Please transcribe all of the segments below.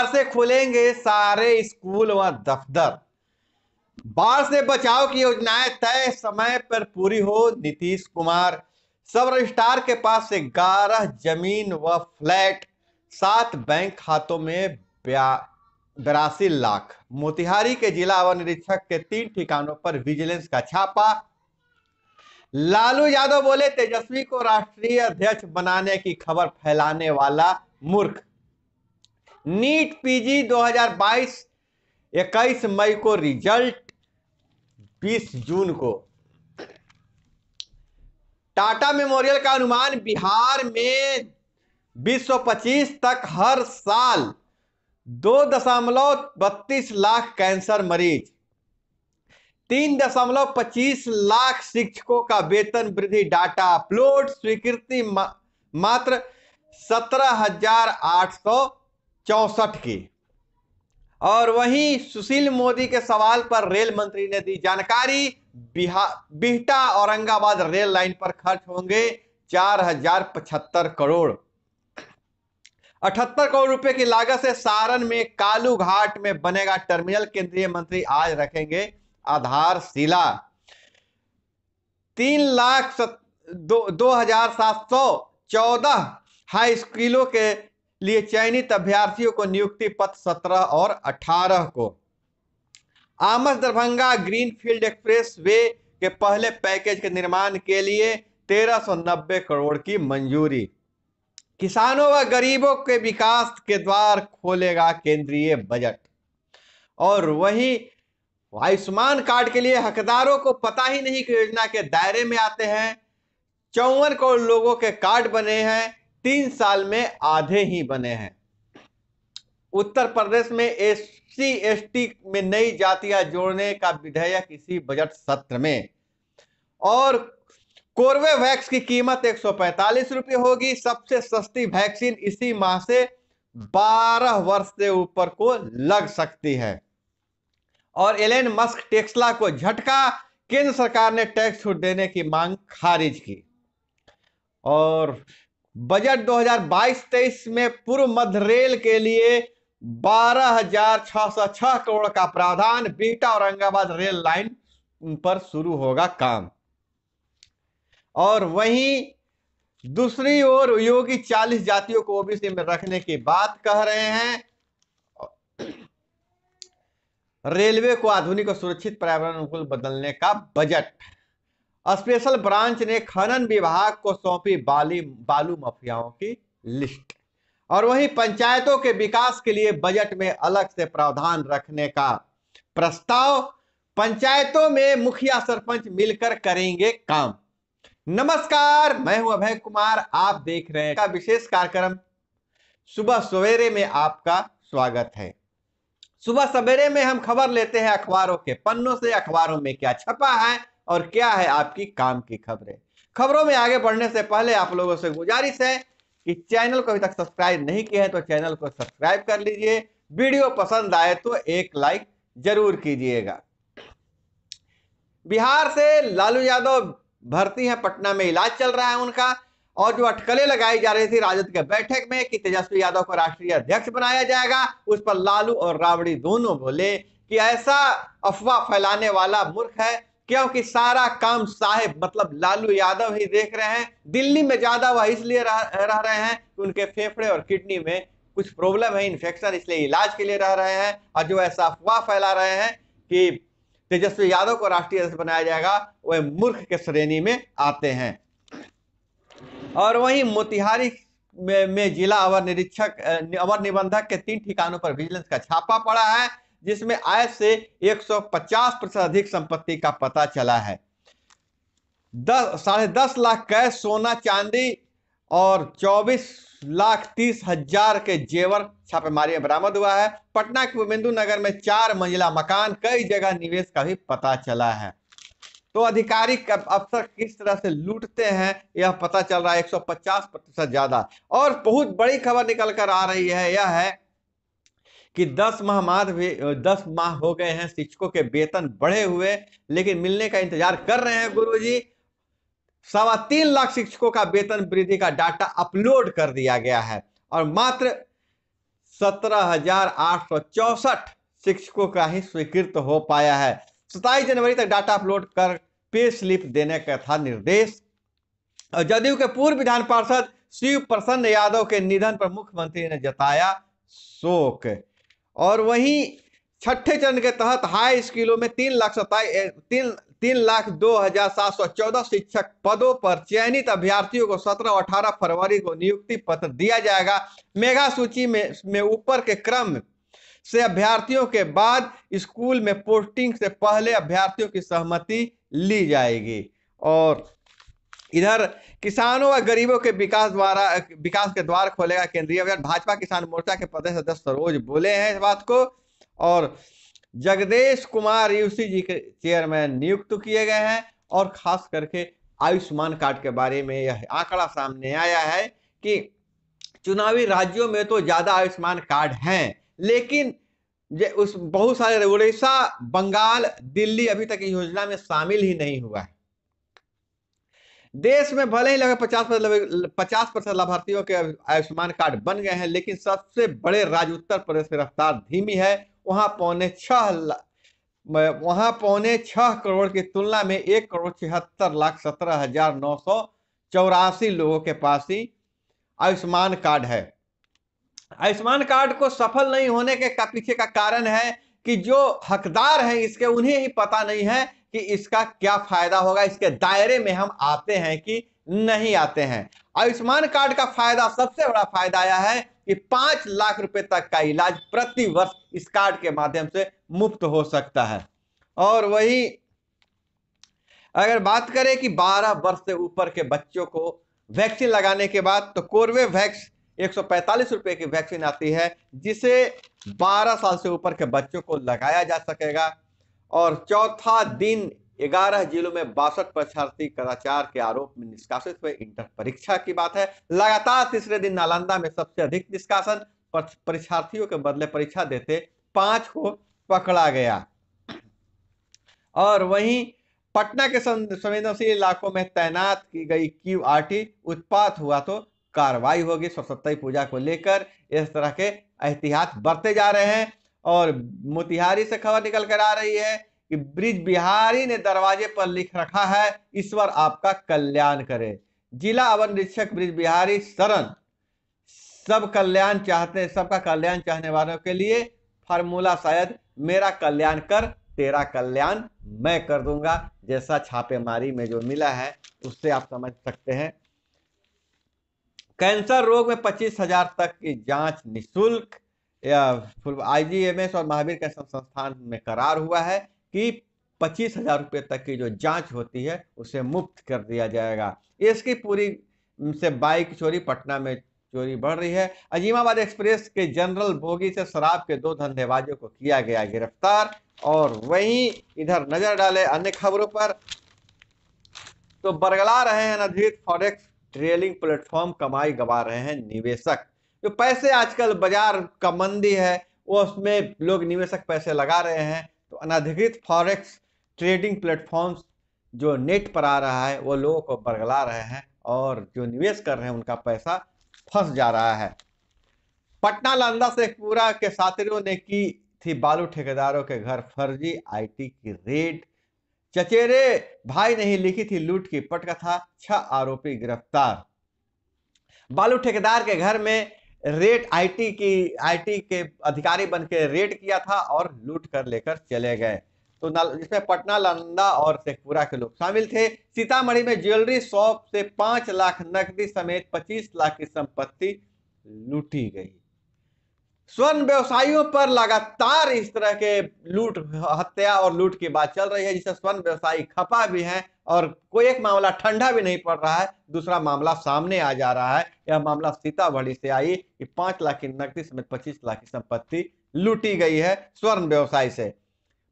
सोमवार से खुलेंगे सारे स्कूल व दफ्तर। बाढ़ से बचाव की योजनाएं तय समय पर पूरी हो, नीतीश कुमार। सब रजिस्ट्रार के पास से 11 जमीन व फ्लैट, 7 बैंक खातों में 82 लाख। मोतिहारी के जिला वन निरीक्षक के 3 ठिकानों पर विजिलेंस का छापा। लालू यादव बोले, तेजस्वी को राष्ट्रीय अध्यक्ष बनाने की खबर फैलाने वाला मूर्ख। नीट पीजी 2022 21 मई को रिजल्ट, 20 जून को। टाटा मेमोरियल का अनुमान, बिहार में 2025 तक हर साल 2.32 लाख कैंसर मरीज, 3.25 लाख शिक्षकों का वेतन वृद्धि। डाटा अपलोड, स्वीकृति मात्र 17,864 की। और वहीं सुशील मोदी के सवाल पर रेल मंत्री ने दी जानकारी। बिहटा औरंगाबाद रेल लाइन पर खर्च होंगे 4,075 करोड़। 78 करोड़ रुपए की लागत से सारण में कालू घाट में बनेगा टर्मिनल। केंद्रीय मंत्री आज रखेंगे आधारशिला। 3,02,714 हाई स्कूलों के लिए चयनित अभ्यर्थियों को नियुक्ति पत्र 17 और 18 को। Amas Darbhanga greenfield express way के पहले पैकेज के निर्माण के लिए 1390 करोड़ की मंजूरी। किसानों व गरीबों के विकास के द्वार खोलेगा केंद्रीय बजट। और वहीं आयुष्मान कार्ड के लिए हकदारों को पता ही नहीं कि योजना के दायरे में आते हैं। 54 करोड़ लोगों के कार्ड बने हैं, 3 साल में आधे ही बने हैं। उत्तर प्रदेश में एससी एसटी में नई जातियां जोड़ने का विधेयक इसी बजट सत्र में। और कोर्बेवैक्स की कीमत 145 रुपये होगी। सबसे सस्ती वैक्सीन इसी माह से 12 वर्ष से ऊपर को लग सकती है। और एलन मस्क टेस्ला को झटका, केंद्र सरकार ने टैक्स छूट देने की मांग खारिज की। और बजट 2022-23 में पूर्व मध्य रेल के लिए 12,606 करोड़ का प्रावधान। बिहटा औरंगाबाद रेल लाइन पर शुरू होगा काम। और वहीं दूसरी ओर योगी 40 जातियों को ओबीसी में रखने की बात कह रहे हैं। रेलवे को आधुनिक और सुरक्षित पर्यावरण अनुकूल बदलने का बजट। स्पेशल ब्रांच ने खनन विभाग को सौंपी बालू माफियाओं की लिस्ट। और वहीं पंचायतों के विकास के लिए बजट में अलग से प्रावधान रखने का प्रस्ताव। पंचायतों में मुखिया सरपंच मिलकर करेंगे काम। नमस्कार, मैं हूं अभय कुमार, आप देख रहे हैं का विशेष कार्यक्रम सुबह सवेरे में आपका स्वागत है। सुबह सवेरे में हम खबर लेते हैं अखबारों के पन्नों से। अखबारों में क्या छपा है और क्या है आपकी काम की खबरें। खबरों में आगे बढ़ने से पहले आप लोगों से गुजारिश है कि चैनल को अभी तक सब्सक्राइब नहीं किया है तो चैनल को सब्सक्राइब कर लीजिए। वीडियो पसंद आए तो एक लाइक जरूर कीजिएगा। बिहार से लालू यादव भर्ती है, पटना में इलाज चल रहा है उनका। और जो अटकलें लगाई जा रही थी राजद के बैठक में कि तेजस्वी यादव को राष्ट्रीय अध्यक्ष बनाया जाएगा, उस पर लालू और राबड़ी दोनों बोले कि ऐसा अफवाह फैलाने वाला मूर्ख है, क्योंकि सारा काम साहेब मतलब लालू यादव ही देख रहे हैं। दिल्ली में ज्यादा वह इसलिए रह रहे हैं कि उनके फेफड़े और किडनी में कुछ प्रॉब्लम है, इन्फेक्शन, इसलिए इलाज के लिए रह रहे हैं। और जो ऐसा अफवाह फैला रहे हैं कि तेजस्वी यादव को राष्ट्रीय अध्यक्ष बनाया जाएगा, वह मूर्ख के श्रेणी में आते हैं। और वहीं मोतिहारी में जिला अवर निबंधक के 3 ठिकानों पर विजिलेंस का छापा पड़ा है, जिसमें आय से 150% अधिक संपत्ति का पता चला है। 10.5 लाख कैश, सोना चांदी और 24,30,000 के जेवर छापेमारी में बरामद हुआ है। पटना के गोविंदू नगर में 4 मंजिला मकान, कई जगह निवेश का भी पता चला है। तो अधिकारी अफसर किस तरह से लूटते हैं यह पता चल रहा है, 150% ज्यादा। और बहुत बड़ी खबर निकल कर आ रही है, यह है कि 10 माह हो गए हैं शिक्षकों के वेतन बढ़े हुए, लेकिन मिलने का इंतजार कर रहे हैं गुरुजी। 3.25 लाख शिक्षकों का वेतन वृद्धि का डाटा अपलोड कर दिया गया है और मात्र 17,864 शिक्षकों का ही स्वीकृत हो पाया है। 27 जनवरी तक डाटा अपलोड कर पे स्लिप देने का था निर्देश। और जदयू के पूर्व विधान पार्षद शिव प्रसन्न यादव के निधन पर मुख्यमंत्री ने जताया शोक। और वहीं छठे चरण के तहत हाई स्कूलों में 3,02,714 शिक्षक पदों पर चयनित अभ्यर्थियों को 17 और 18 फरवरी को नियुक्ति पत्र दिया जाएगा। मेगा सूची में ऊपर के क्रम से अभ्यर्थियों के बाद स्कूल में पोस्टिंग से पहले अभ्यर्थियों की सहमति ली जाएगी। और इधर किसानों व गरीबों के विकास के द्वार खोलेगा केंद्रीय बजट। भाजपा किसान मोर्चा के प्रदेश अध्यक्ष सरोज बोले हैं इस बात को। और जगदेश कुमार यूसी जी के चेयरमैन नियुक्त किए गए हैं। और खास करके आयुष्मान कार्ड के बारे में यह आंकड़ा सामने आया है कि चुनावी राज्यों में तो ज्यादा आयुष्मान कार्ड हैं, लेकिन उस बहुत सारे उड़ीसा, बंगाल, दिल्ली अभी तक योजना में शामिल ही नहीं हुआ है। देश में भले ही लगभग 50% लाभार्थियों के आयुष्मान कार्ड बन गए हैं, लेकिन सबसे बड़े राज्य उत्तर प्रदेश की रफ्तार धीमी है। वहां 6.5 करोड़ की तुलना में 1,76,17,984 लोगों के पास ही आयुष्मान कार्ड है। आयुष्मान कार्ड को सफल नहीं होने के पीछे का कारण है कि जो हकदार हैं इसके उन्हें ही पता नहीं है कि इसका क्या फायदा होगा, इसके दायरे में हम आते हैं कि नहीं आते हैं। आयुष्मान कार्ड का फायदा, सबसे बड़ा फायदा यह है कि 5 लाख रुपए तक का इलाज प्रति वर्ष इस कार्ड के माध्यम से मुफ्त हो सकता है। और वही अगर बात करें कि 12 वर्ष से ऊपर के बच्चों को वैक्सीन लगाने के बाद तो कोर्बेवैक्स 145 रुपए की वैक्सीन आती है, जिसे 12 साल से ऊपर के बच्चों को लगाया जा सकेगा। और चौथा दिन 11 जिलों में 62 परीक्षार्थी कदाचार के आरोप में निष्कासित हुए। इंटर परीक्षा की बात है। लगातार तीसरे दिन नालंदा में सबसे अधिक निष्कासन, परीक्षार्थियों के बदले परीक्षा देते 5 को पकड़ा गया। और वहीं पटना के संवेदनशील इलाकों में तैनात की गई QRT, उत्पात हुआ तो कार्रवाई होगी। सरस्वती पूजा को लेकर इस तरह के एहतियात बरते जा रहे हैं। और मोतिहारी से खबर निकल कर आ रही है कि ब्रिज बिहारी ने दरवाजे पर लिख रखा है, ईश्वर आपका कल्याण करे। जिला अवर निरीक्षक ब्रिज बिहारी शरण सबका कल्याण चाहने वालों के लिए फार्मूला शायद मेरा कल्याण कर तेरा कल्याण मैं कर दूंगा, जैसा छापेमारी में जो मिला है उससे आप समझ सकते हैं। कैंसर रोग में 25,000 तक की जांच निःशुल्क। IGMS और महावीर कैंसर संस्थान में करार हुआ है कि 25,000 रुपये तक की जो जांच होती है उसे मुफ्त कर दिया जाएगा। इसकी पूरी से बाइक चोरी, पटना में चोरी बढ़ रही है। अजीमाबाद एक्सप्रेस के जनरल बोगी से शराब के 2 धंधेबाजों को किया गया गिरफ्तार। और वहीं इधर नजर डाले अन्य खबरों पर तो बरगला रहे हैं अनधिकृत फॉरेक्स ट्रेडिंग प्लेटफॉर्म, कमाई गंवा रहे हैं निवेशक। जो पैसे आजकल बाजार का मंदी है वो उसमें लोग निवेशक पैसे लगा रहे हैं, तो अनधिकृत फॉरेक्स ट्रेडिंग प्लेटफॉर्म्स जो नेट पर आ रहा है वो लोगों को बरगला रहे हैं और जो निवेश कर रहे हैं उनका पैसा फंस जा रहा है। पटना नालंदा से पूरा के साथियों ने की थी बालू ठेकेदारों के घर फर्जी IT की रेड। चचेरे भाई नहीं लिखी थी लूट की पटकथा, 6 आरोपी गिरफ्तार। बालू ठेकेदार के घर में रेड IT के अधिकारी बन के रेड किया था और लूट कर लेकर चले गए। तो जिसमें पटना, नालंदा और शेखपुरा के लोग शामिल थे। सीतामढ़ी में ज्वेलरी शॉप से 5 लाख नकदी समेत 25 लाख की संपत्ति लूटी गई। स्वर्ण व्यवसायियों पर लगातार इस तरह के हत्या और लूट की बात चल रही है, जिससे स्वर्ण व्यवसायी खपा भी हैं और कोई एक मामला ठंडा भी नहीं पड़ रहा है, दूसरा मामला सामने आ जा रहा है। यह मामला सीतामढ़ी से आई कि 5 लाख की नकदी समेत 25 लाख की संपत्ति लूटी गई है स्वर्ण व्यवसायी से।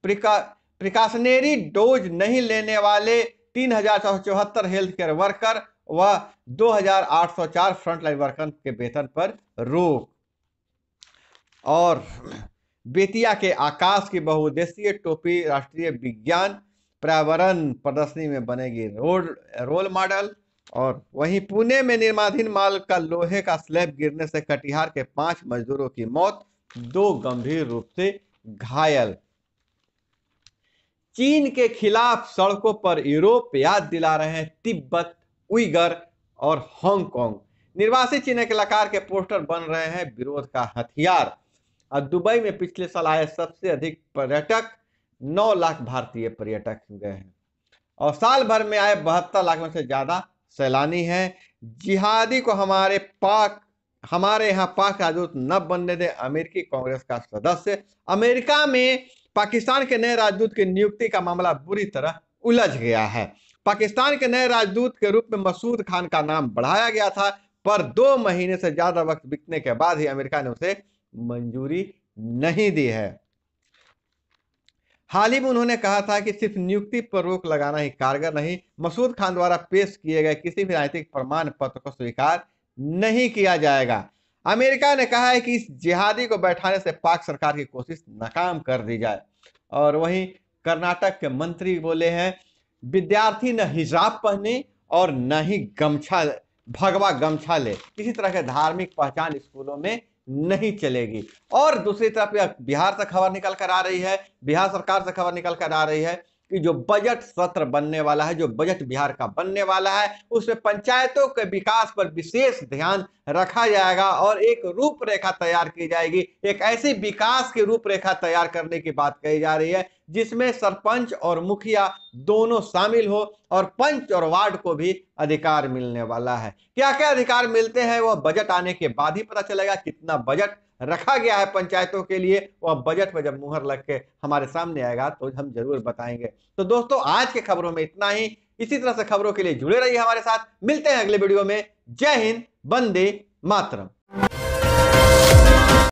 प्रिकॉशनरी डोज नहीं लेने वाले 3,474 हेल्थ केयर वर्कर व 2,804 फ्रंटलाइन वर्कर के वेतन पर रोक। और बेतिया के आकाश की बहुउद्देशीय टोपी राष्ट्रीय विज्ञान पर्यावरण प्रदर्शनी में बनेगी रोल मॉडल। और वहीं पुणे में निर्माणाधीन माल का लोहे का स्लैब गिरने से कटिहार के 5 मजदूरों की मौत, 2 गंभीर रूप से घायल। चीन के खिलाफ सड़कों पर यूरोप याद दिला रहे हैं तिब्बत, उइगर और हांगकांग। निर्वासित चीन के इलाकार के पोस्टर बन रहे हैं विरोध का हथियार। और दुबई में पिछले साल आए सबसे अधिक पर्यटक, 9 लाख भारतीय पर्यटक गए हैं और साल भर में आए 72 लाख में से ज्यादा सैलानी हैं। जिहादी को हमारे यहाँ पाक राजदूत न बनने दे अमेरिकी कांग्रेस का सदस्य। अमेरिका में पाकिस्तान के नए राजदूत की नियुक्ति का मामला बुरी तरह उलझ गया है। पाकिस्तान के नए राजदूत के रूप में मसूद खान का नाम बढ़ाया गया था, पर 2 महीने से ज्यादा वक्त बीतने के बाद ही अमेरिका ने उसे मंजूरी नहीं दी है। हाल ही में उन्होंने कहा था कि सिर्फ नियुक्ति पर रोक लगाना ही कारगर नहीं, मसूद खान द्वारा पेश किए गए किसी भी राजनीतिक प्रमाण पत्र को स्वीकार नहीं किया जाएगा। अमेरिका ने कहा है कि इस जिहादी को बैठाने से पाक सरकार की कोशिश नाकाम कर दी जाए। और वहीं कर्नाटक के मंत्री बोले हैं, विद्यार्थी न हिजाब पहने और न ही भगवा गमछा ले, किसी तरह के धार्मिक पहचान स्कूलों में नहीं चलेगी। और दूसरी तरफ बिहार से खबर निकल कर आ रही है, बिहार सरकार से खबर निकल कर आ रही है कि जो बजट सत्र बनने वाला है, जो बजट बिहार का बनने वाला है, उसमें पंचायतों के विकास पर विशेष ध्यान रखा जाएगा और एक रूपरेखा तैयार की जाएगी। एक ऐसी विकास की रूपरेखा तैयार करने की बात कही जा रही है जिसमें सरपंच और मुखिया दोनों शामिल हो और पंच और वार्ड को भी अधिकार मिलने वाला है। क्या क्या अधिकार मिलते हैं वह बजट आने के बाद ही पता चलेगा। कितना बजट रखा गया है पंचायतों के लिए, वह बजट में जब मुहर लग के हमारे सामने आएगा तो हम जरूर बताएंगे। तो दोस्तों, आज के खबरों में इतना ही। इसी तरह से खबरों के लिए जुड़े रहिए हमारे साथ। मिलते हैं अगले वीडियो में। जय हिंद, वंदे मातरम।